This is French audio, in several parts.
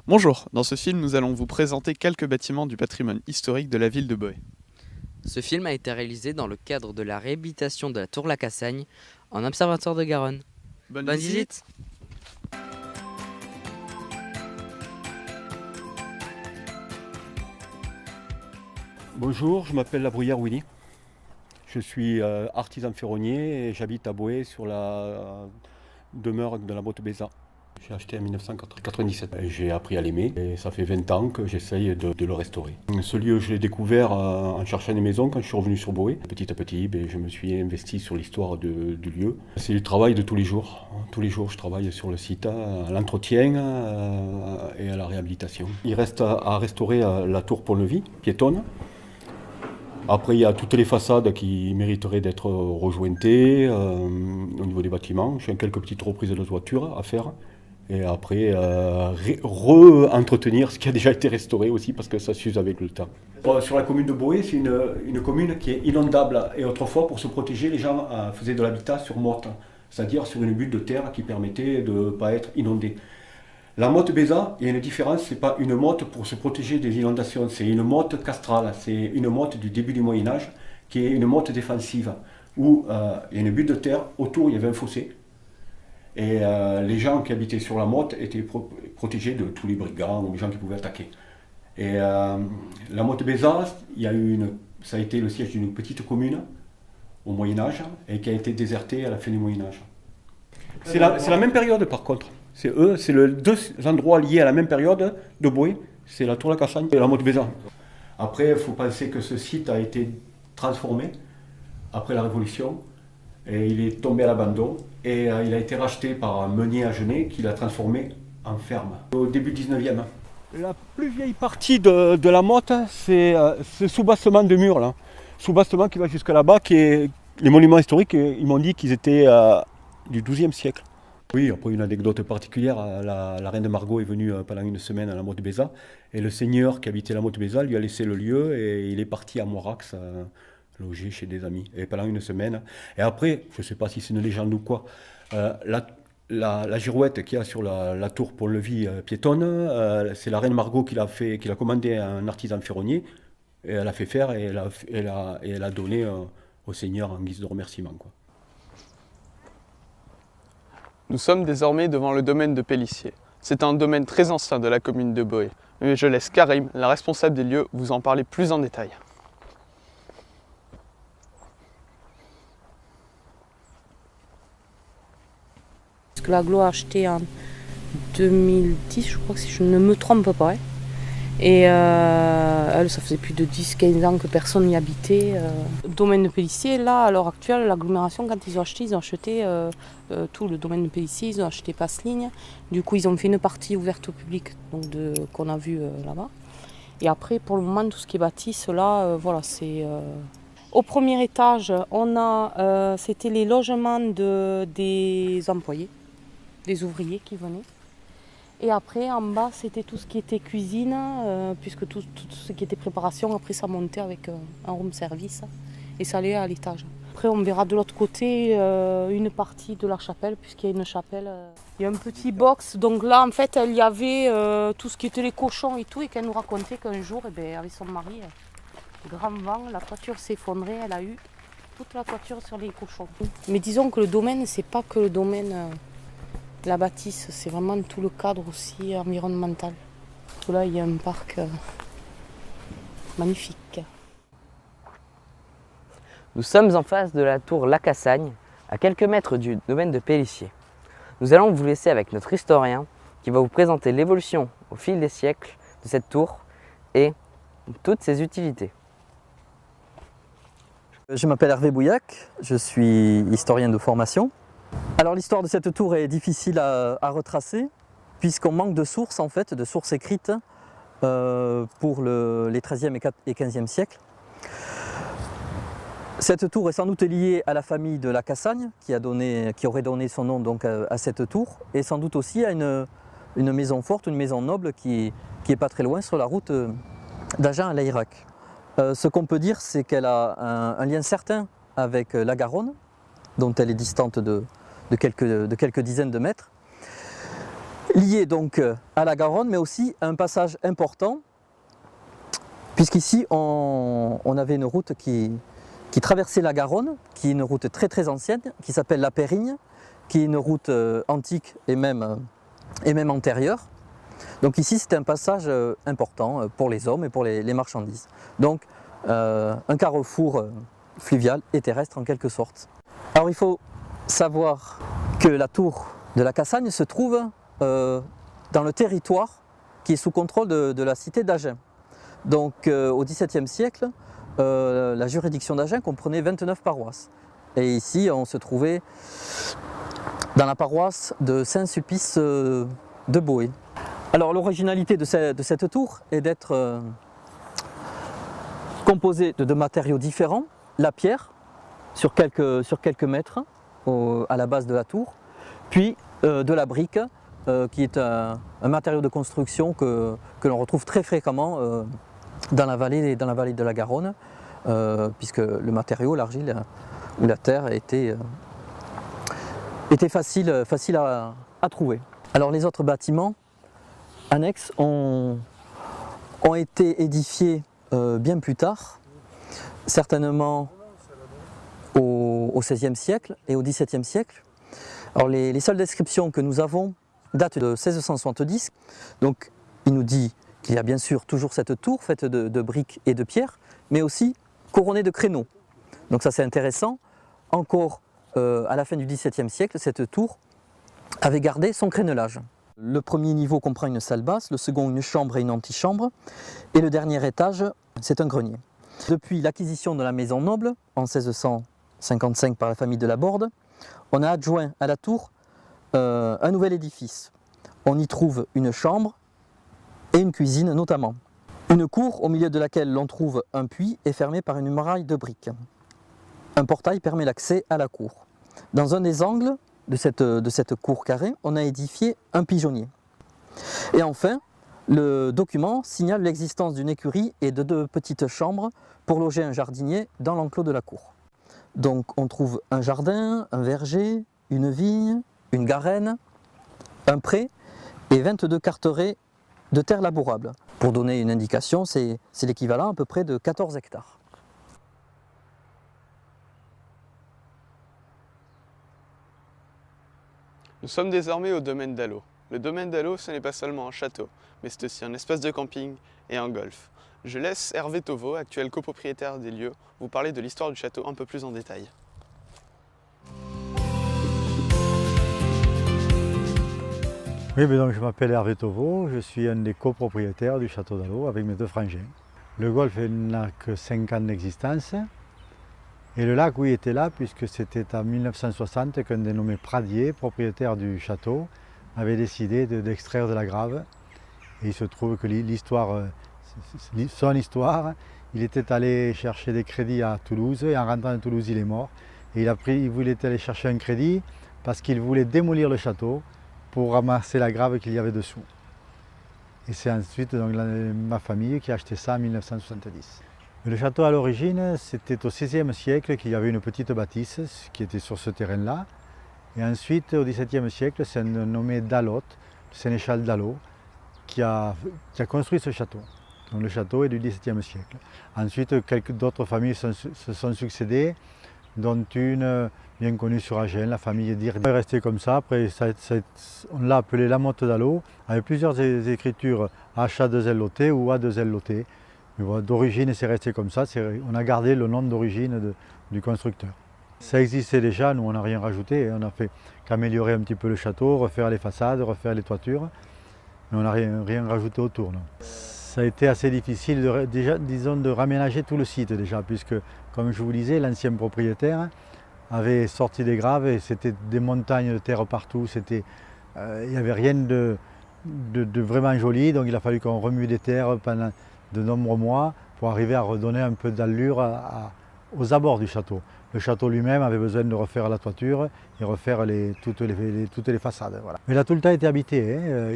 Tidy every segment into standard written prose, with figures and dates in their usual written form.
Bonjour, dans ce film, nous allons vous présenter quelques bâtiments du patrimoine historique de la ville de Boë. Ce film a été réalisé dans le cadre de la réhabilitation de la tour La Cassagne en Observatoire de Garonne. Bonne visite. Bonjour, je m'appelle La Bruyère Willy. Je suis artisan ferronnier et j'habite à Boë sur la demeure de la Motte-Bézat. J'ai acheté en 1997. J'ai appris à l'aimer et ça fait 20 ans que j'essaye de le restaurer. Ce lieu, je l'ai découvert en cherchant des maisons quand je suis revenu sur Boë. Petit à petit, je me suis investi sur l'histoire du lieu. C'est le travail de tous les jours. Tous les jours, je travaille sur le site, à l'entretien et à la réhabilitation. Il reste à restaurer la tour Pont-Levis, piétonne. Après, il y a toutes les façades qui mériteraient d'être rejointées au niveau des bâtiments. J'ai quelques petites reprises de toiture à faire. Et après, re-entretenir ce qui a déjà été restauré aussi, parce que ça s'use avec le temps. Sur la commune de Boë, c'est une commune qui est inondable. Et autrefois, pour se protéger, les gens faisaient de l'habitat sur motte, c'est-à-dire sur une butte de terre qui permettait de ne pas être inondé. La Motte-Bézat, il y a une différence, c'est pas une motte pour se protéger des inondations, c'est une motte castrale, c'est une motte du début du Moyen-Âge, qui est une motte défensive, où il y a une butte de terre, autour il y avait un fossé, et les gens qui habitaient sur la motte étaient protégés de tous les brigands ou les gens qui pouvaient attaquer. Et la Motte-Bézat, ça a été le siège d'une petite commune au Moyen-Âge, et qui a été désertée à la fin du Moyen-Âge. C'est la même période par contre. C'est deux endroits liés à la même période de Boë, c'est la tour La Cassagne et la Motte-Bézat. Après, il faut penser que ce site a été transformé après la Révolution et il est tombé à l'abandon et il a été racheté par un meunier à Genève qui l'a transformé en ferme au début 19e. La plus vieille partie de la motte, c'est ce soubassement de mur là. Soubassement qui va jusque là-bas, qui est les monuments historiques, ils m'ont dit qu'ils étaient du XIIe siècle. Oui, après une anecdote particulière, la reine de Margot est venue pendant une semaine à la Motte-Bézat et le seigneur qui habitait la Motte-Bézat lui a laissé le lieu et il est parti à Moirax loger chez des amis et pendant une semaine. Et après, je ne sais pas si c'est une légende ou quoi, la girouette qu'il y a sur la tour Pont-Levis piétonne, c'est la reine Margot qui l'a commandé à un artisan ferronnier et elle a fait faire et elle a donné au seigneur en guise de remerciement, quoi. Nous sommes désormais devant le domaine de Pélissier. C'est un domaine très ancien de la commune de Boë. Mais je laisse Karim, la responsable des lieux, vous en parler plus en détail. L'agglo a acheté en 2010, je crois que si je ne me trompe pas. Et elle, ça faisait plus de 10-15 ans que personne n'y habitait. Domaine de Pélissier, là, à l'heure actuelle, l'agglomération, quand ils ont acheté tout le domaine de Pélissier, ils ont acheté Passeligne. Du coup, ils ont fait une partie ouverte au public, donc qu'on a vu là-bas. Et après, pour le moment, tout ce qui est bâtisse, là, voilà, c'est... Au premier étage, c'était les logements des employés, des ouvriers qui venaient. Et après, en bas, c'était tout ce qui était cuisine, puisque tout ce qui était préparation, après ça montait avec un room service et ça allait à l'étage. Après, on verra de l'autre côté une partie de la chapelle, puisqu'il y a une chapelle. Il y a un petit box, donc là, en fait, il y avait tout ce qui était les cochons et tout, et qu'elle nous racontait qu'un jour, avec son mari, grand vent, la toiture s'est effondrée, elle a eu toute la toiture sur les cochons. Mais disons que le domaine, c'est pas que le domaine... La bâtisse, c'est vraiment tout le cadre aussi environnemental. Là, il y a un parc magnifique. Nous sommes en face de la tour La Cassagne, à quelques mètres du domaine de Pélissier. Nous allons vous laisser avec notre historien qui va vous présenter l'évolution au fil des siècles de cette tour et toutes ses utilités. Je m'appelle Hervé Bouillac, je suis historien de formation. Alors l'histoire de cette tour est difficile à retracer puisqu'on manque de sources en fait, de sources écrites pour les XIIIe et XVe siècles. Cette tour est sans doute liée à la famille de la Cassagne qui aurait donné son nom donc à cette tour et sans doute aussi à une maison forte, une maison noble qui est pas très loin sur la route d'Agen à Layrac. Ce qu'on peut dire, c'est qu'elle a un lien certain avec la Garonne, dont elle est distante de quelques dizaines de mètres. lié donc à la Garonne, mais aussi à un passage important, puisqu'ici on avait une route qui traversait la Garonne, qui est une route très très ancienne, qui s'appelle la Périgne, qui est une route antique et même antérieure. Donc ici c'est un passage important pour les hommes et pour les marchandises. Donc un carrefour fluvial et terrestre en quelque sorte. Alors il faut savoir que la tour de la Cassagne se trouve dans le territoire qui est sous contrôle de la cité d'Agen. Donc au XVIIe siècle, la juridiction d'Agen comprenait 29 paroisses. Et ici on se trouvait dans la paroisse de Saint-Sulpice de Boé. Alors l'originalité de cette tour est d'être composée de deux matériaux différents, la pierre sur quelques mètres à la base de la tour, puis de la brique qui est un matériau de construction que l'on retrouve très fréquemment dans la vallée de la Garonne, puisque le matériau, l'argile ou la terre était facile à trouver. Alors les autres bâtiments annexes ont été édifiés bien plus tard, certainement au XVIe siècle et au XVIIe siècle. Alors les seules descriptions que nous avons datent de 1670, donc il nous dit qu'il y a bien sûr toujours cette tour faite de briques et de pierres, mais aussi couronnée de créneaux. Donc ça c'est intéressant. Encore à la fin du XVIIe siècle, cette tour avait gardé son crénelage. Le premier niveau comprend une salle basse, le second une chambre et une antichambre, et le dernier étage c'est un grenier. Depuis l'acquisition de la maison noble en 1655 par la famille de la Borde, on a adjoint à la tour un nouvel édifice. On y trouve une chambre et une cuisine notamment. Une cour au milieu de laquelle l'on trouve un puits est fermée par une muraille de briques. Un portail permet l'accès à la cour. Dans un des angles de cette cour carrée, on a édifié un pigeonnier. Et enfin, le document signale l'existence d'une écurie et de deux petites chambres pour loger un jardinier dans l'enclos de la cour. Donc on trouve un jardin, un verger, une vigne, une garenne, un pré et 22 carterets de terre labourable. Pour donner une indication, c'est l'équivalent à peu près de 14 hectares. Nous sommes désormais au domaine d'Allot. Le domaine d'Allot, ce n'est pas seulement un château, mais c'est aussi un espace de camping et un golf. Je laisse Hervé Tauveau, actuel copropriétaire des lieux, vous parler de l'histoire du château un peu plus en détail. Oui, donc je m'appelle Hervé Tauveau, je suis un des copropriétaires du château d'Allot avec mes deux frangins. Le golf n'a que 5 ans d'existence et le lac, oui, était là puisque c'était en 1960 qu'un dénommé Pradier, propriétaire du château, avait décidé d'extraire de la grave. Et il se trouve que son histoire, il était allé chercher des crédits à Toulouse et en rentrant à Toulouse, il est mort. Et il voulait aller chercher un crédit parce qu'il voulait démolir le château pour ramasser la grave qu'il y avait dessous. Et c'est ensuite donc, ma famille qui a acheté ça en 1970. Le château à l'origine, c'était au XVIe siècle qu'il y avait une petite bâtisse qui était sur ce terrain-là. Et ensuite, au XVIIe siècle, c'est un nommé Dallot, le sénéchal d'Allot, qui a construit ce château. Donc le château est du XVIIe siècle. Ensuite, d'autres familles se sont succédées, dont une bien connue sur Agen, la famille d'Ir. C'est resté comme ça, après on l'a appelé la Motte d'Allot, avec plusieurs écritures H2LOT ou A2LOT. Mais voilà, d'origine, c'est resté comme ça, on a gardé le nom d'origine du constructeur. Ça existait déjà, nous on n'a rien rajouté, on n'a fait qu'améliorer un petit peu le château, refaire les façades, refaire les toitures, mais on n'a rien rajouté autour. Non. Ça a été assez difficile de raménager tout le site déjà, puisque comme je vous disais, l'ancien propriétaire avait sorti des graves et c'était des montagnes de terre partout, il n'y avait rien de vraiment joli, donc il a fallu qu'on remue des terres pendant de nombreux mois pour arriver à redonner un peu d'allure aux abords du château. Le château lui-même avait besoin de refaire la toiture et refaire toutes les façades. Voilà. Mais il a tout le temps été habité, hein.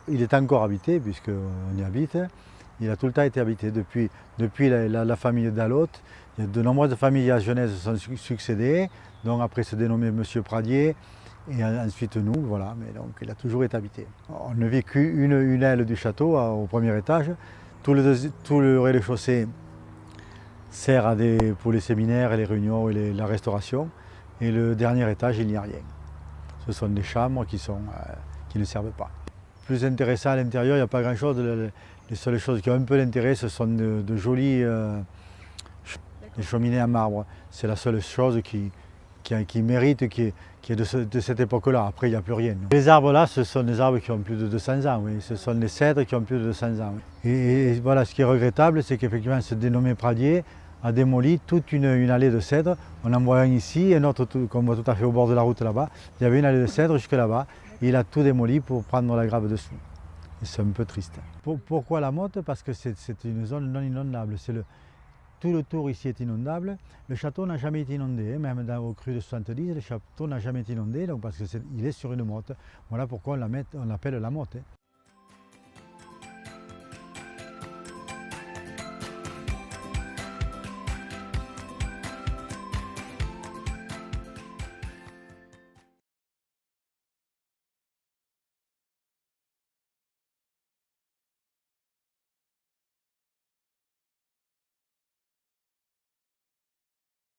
Il est encore habité puisqu'on y habite. Il a tout le temps été habité depuis la famille Dallot. Il y a de nombreuses familles à Genèse se sont succédées, donc après se dénommé Monsieur Pradier. Et ensuite nous, voilà, mais donc il a toujours été habité. On a vécu une aile du château au premier étage. Tout le rez-de-chaussée sert pour les séminaires et les réunions et la restauration. Et le dernier étage, il n'y a rien. Ce sont des chambres qui ne servent pas. Plus intéressant à l'intérieur, il n'y a pas grand-chose. Les seules choses qui ont un peu d'intérêt, ce sont de jolies des cheminées en marbre. C'est la seule chose qui mérite, qui est de cette époque-là. Après, il n'y a plus rien. Les arbres là, ce sont des arbres qui ont plus de 200 ans. Oui. Ce sont des cèdres qui ont plus de 200 ans. Oui. Et voilà, ce qui est regrettable, c'est qu'effectivement, ce dénommé Pradier a démoli toute une allée de cèdres. On en voit un ici, un autre qu'on voit tout à fait au bord de la route là-bas. Il y avait une allée de cèdres jusque là-bas. Il a tout démoli pour prendre la grave dessous. Et c'est un peu triste. Pourquoi la motte? Parce que c'est une zone non inondable. Tout le tour ici est inondable. Le château n'a jamais été inondé, même au cru de 70, le château n'a jamais été inondé, donc parce qu'il est sur une motte. Voilà pourquoi on l'appelle la motte.